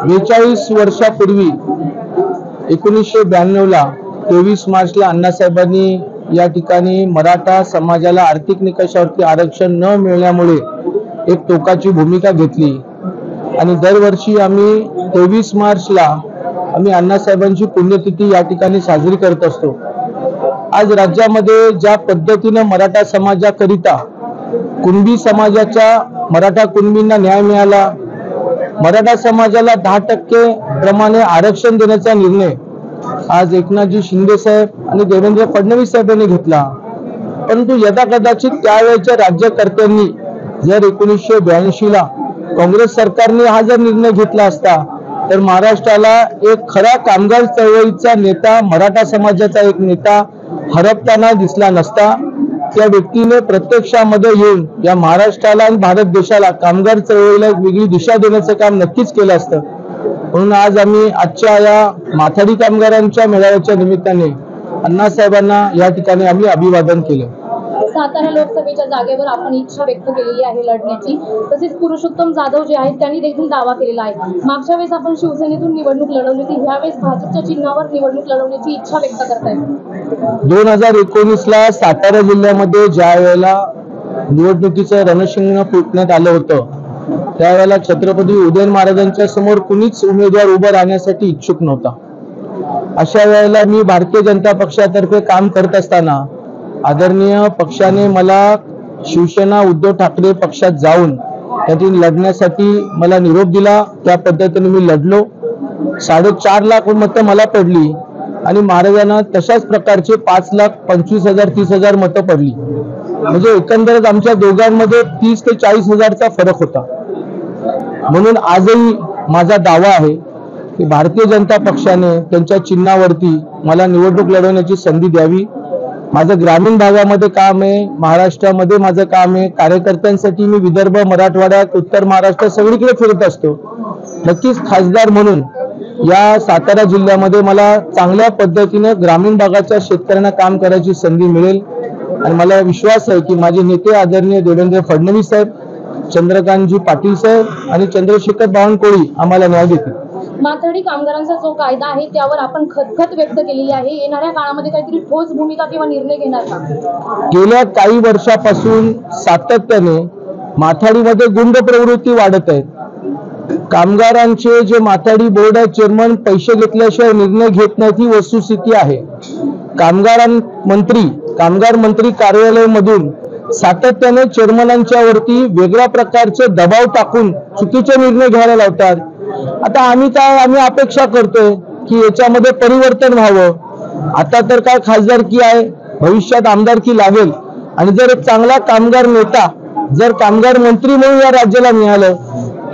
बेचाळीस वर्षापूर्वी 1992 ला 23 मार्चला अण्णासाहेबांनी या ठिकाणी मराठा समाजाला आर्थिक निकषावरती आरक्षण न मिळण्यामुळे एक टोकाची भूमिका घेतली आणि दरवर्षी आम्ही 23 मार्चला आम्ही अण्णासाहेबांची पुण्यतिथी या ठिकाणी साजरी करत असतो। आज राज्यामध्ये ज्या पद्धतीने मराठा समाजाकरिता कुणबी समाजाच्या मराठा कुणबींना न्याय मिळाला, मराठा समाजाला 10% प्रमाणे आरक्षण देण्याचा निर्णय आज एकनाथजी शिंदे साहेब आणि देवेंद्र फडणवीस साहेबांनी घेतला। परंतु यदाकदाचित त्यावेळेच्या राज्यकर्त्यांनी जर 1982 ला काँग्रेस सरकारने हा जर निर्णय घेतला असता तर महाराष्ट्राला एक खरा कामगार चळवळीचा नेता, मराठा समाजाचा एक नेता हरपताना दिसला नसता। त्या व्यक्तीने प्रत्यक्षामध्ये येऊन या महाराष्ट्राला आणि भारत देशाला कामगार चळवळीला एक वेगळी दिशा देण्याचं काम नक्कीच केलं असतं। म्हणून आज आम्ही आजच्या या माथाडी कामगारांच्या मेळाव्याच्या निमित्ताने अण्णासाहेबांना या ठिकाणी आम्ही अभिवादन केलं। सातारा लोकसभेच्या जागेवर आपण इच्छा व्यक्त केलेली आहे लढण्याची, तसेच पुरुषोत्तम जाधव जे आहेत त्यांनी देखील दावा केलेला आहे। मागच्या वेळेस आपण शिवसेनेतून निवडणूक लढवली होती, ह्यावेळेस भाजपच्या चिन्हावर निवडणूक लढवण्याची इच्छा व्यक्त करतायत। 2019 ला सातारा जिल्ह्यामध्ये ज्या वेळेला निवडणुकीचं रणशिंग फुटण्यात आलं होतं त्यावेळेला छत्रपती उदयन महाराजांच्या समोर कुणीच उमेदवार उभं राहण्यासाठी इच्छुक नव्हता। अशा वेळेला मी भारतीय जनता पक्षातर्फे काम करत असताना आदरणीय पक्षाने मला शिवसेना उद्धव ठाकरे पक्षात जाऊन त्यातून लढण्यासाठी मला निरोप दिला। त्या पद्धतीने मी लढलो। 4.5 लाख मतं मला पडली आणि महाराजांना तशाच प्रकारचे 5,25,000 30,000 मतं पडली। म्हणजे एकंदरीत आमच्या दोघांमध्ये 30 ते 40 हजारचा फरक होता। म्हणून आजही माझा दावा आहे की भारतीय जनता पक्षाने त्यांच्या चिन्हावरती मला निवडणूक लढवण्याची संधी द्यावी। माझं ग्रामीण भागामध्ये काम आहे, महाराष्ट्रामध्ये माझं काम आहे। कार्यकर्त्यांसाठी मी विदर्भ, मराठवाड्यात, उत्तर महाराष्ट्र सगळीकडे फिरत असतो। नक्कीच खासदार म्हणून या सातारा जिल्ह्यामध्ये मला चांगल्या पद्धतीने ग्रामीण भागाच्या शेतकऱ्यांना काम करायची संधी मिळेल आणि मला विश्वास आहे की माझे नेते आदरणीय देवेंद्र फडणवीस साहेब, चंद्रकांतजी पाटील साहेब आणि चंद्रशेखर बावनकुळे आम्हाला न्याय देतील। माथाडी कामगारांचा जो कायदा आहे त्यावर आपण खतखत व्यक्त केलेली आहे। येणाऱ्या काळामध्ये काहीतरी ठोस भूमिका किंवा निर्णय घेणार का? गेल्या काही वर्षापासून सातत्याने माथाडीमध्ये गुंड प्रवृत्ती वाढत आहे। कामगारांचे जे माथाडी बोर्ड आहे चेअरमन पैसे घेतल्याशिवाय निर्णय घेत नाहीत ही वस्तुस्थिती आहे। कामगार मंत्री कार्यालयामधून सातत्याने चेअरमनांच्या वरती वेगळ्या प्रकारचे दबाव टाकून चुकीचे निर्णय घ्यायला लावतात। आता आम्ही अपेक्षा करतोय की याच्यामध्ये परिवर्तन व्हावं। आता तर काय खासदारकी आहे, भविष्यात आमदारकी लागेल आणि जर एक चांगला कामगार नेता जर कामगार मंत्री म्हणून या राज्याला मिळालं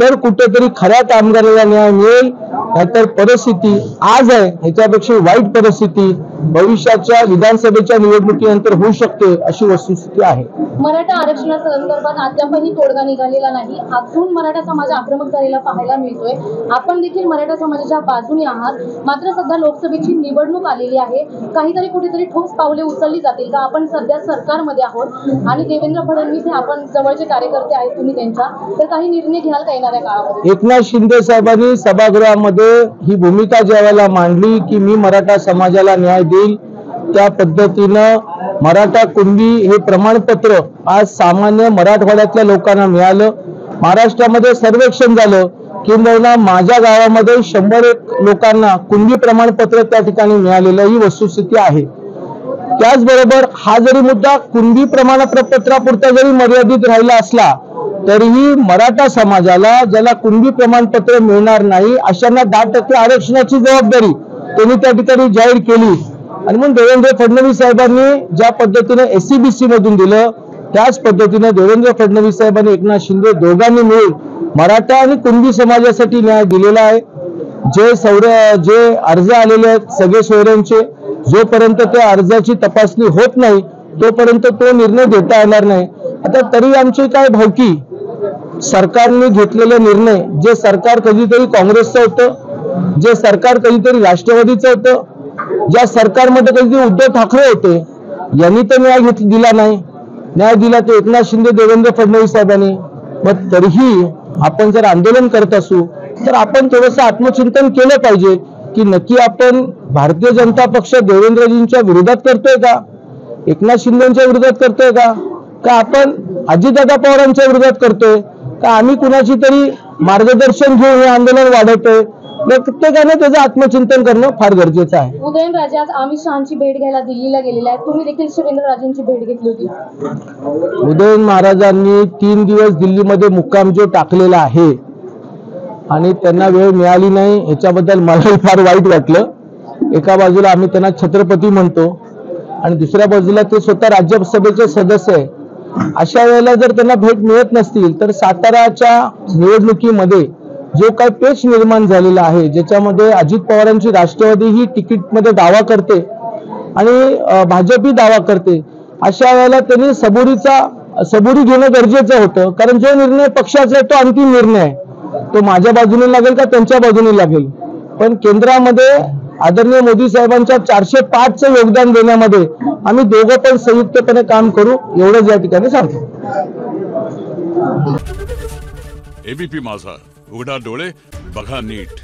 तर कुठेतरी खऱ्या कामगाराला न्याय मिळेल। नाहीतर परिस्थिती आज आहे ह्याच्यापेक्षा वाईट परिस्थिती भविष्याच्या विधानसभेच्या निवडणुकीनंतर होऊ शकते अशी वस्तुस्थिती आहे। मराठा आरक्षणासंदर्भात अद्यापही तोडगा निघालेला नाही। अजून मराठा समाज आक्रमक झालेला पाहायला मिळतोय। आपण देखील मराठा समाजाच्या बाजूने आहात, मात्र सध्या लोकसभेची निवडणूक आलेली आहे। काहीतरी कुठेतरी ठोस पावले उचलली जातील का? आपण सध्या सरकारमध्ये आहोत आणि देवेंद्र फडणवीस हे आपण जवळचे कार्यकर्ते आहेत तुम्ही त्यांच्या, तर काही निर्णय घ्याल का येणाऱ्या काळामध्ये? एकनाथ शिंदे साहेबांनी सभागृहामध्ये ही भूमिका ज्यावेळेला मांडली की मी मराठा समाजाला न्याय देईल, त्या पद्धतीनं मराठा कुणबी हे प्रमाणपत्र आज सामान्य मराठवाड्यातल्या लोकांना मिळालं। महाराष्ट्रामध्ये सर्वेक्षण झालं की माझ्या गावामध्ये 100 लोकांना कुणबी प्रमाणपत्र त्या ठिकाणी मिळालेलं ही वस्तुस्थिती आहे। त्याचबरोबर हा जरी मुद्दा कुणबी प्रमाणपत्रापुरता जरी मर्यादित राहिला असला तरीही मराठा समाजाला ज्याला कुणबी प्रमाणपत्र मिळणार नाही अशांना 10% आरक्षणाची जबाबदारी त्यांनी त्या ठिकाणी जाहीर केली। आणि म्हणून देवेंद्र फडणवीस साहेबांनी ज्या पद्धतीने SCBC मधून दिलं त्याच पद्धतीने देवेंद्र फडणवीस साहेबांनी एकनाथ शिंदे दोघांनी मिळून मराठा आणि कुणबी समाजासाठी न्याय दिलेला आहे। जे अर्ज आलेले आहेत सगळे सोयऱ्यांचे, जोपर्यंत त्या अर्जाची तपासणी होत नाही तोपर्यंत तो निर्णय देता येणार नाही। आता तरी आमची काय भावकी सरकारने घेतलेले निर्णय, जे सरकार कधीतरी काँग्रेसचं होतं, जे सरकार कधीतरी राष्ट्रवादीचं होतं, ज्या सरकारमध्ये कधीतरी उद्धव ठाकरे होते, यांनी तर न्याय दिला नाही, न्याय दिला तो एकनाथ शिंदे देवेंद्र फडणवीस साहेबांनी। मग तरीही आपण जर आंदोलन करत असू तर आपण थोडंसं आत्मचिंतन केलं पाहिजे की नक्की आपण भारतीय जनता पक्ष देवेंद्रजींच्या विरोधात करतोय का, एकनाथ शिंदेच्या विरोधात करतोय का आपण अजितदादा पवारांच्या विरोधात करतोय का, आम्ही कुणाची तरी मार्गदर्शन घेऊन हे आंदोलन वाढवतोय। प्रत्येकाने त्याचं आत्मचिंतन करणं फार गरजेचं आहे। उदयनराजे आज अमित शहाची भेट घ्यायला दिल्लीला गेलेले आहेत, तुम्ही देखील शिवेंद्रराजेंची भेट घेतली होती। उदयन महाराजांनी 3 दिवस दिल्लीमध्ये मुक्काम जो टाकलेला आहे आणि त्यांना वेळ मिळाली नाही याच्याबद्दल मलाही फार वाईट वाटलं। एका बाजूला आम्ही त्यांना छत्रपती म्हणतो आणि दुसऱ्या बाजूला ते स्वतः राज्यसभेचे सदस्य आहे। अशा वेळेला जर त्यांना भेट मिळत नसतील तर साताराच्या निवडणुकीमध्ये जो काही पेच निर्माण झालेला आहे, ज्याच्यामध्ये अजित पवारांची राष्ट्रवादी ही तिकीटमध्ये दावा करते आणि भाजपही दावा करते, अशा वेळेला त्यांनी सबुरी घेणं गरजेचं होतं। कारण जो निर्णय पक्षाचा आहे तो अंतिम निर्णय आहे, तो माझ्या बाजूने लागेल का त्यांच्या बाजूने लागेल, पण केंद्रामध्ये आदरणीय मोदी साहेबांच्या 405चं योगदान देण्यामध्ये आम्ही दोघं पण संयुक्तपणे काम करू, एवढंच या ठिकाणी सांगतो। एबीपी माझा, उघडा डोळे बघा नीट।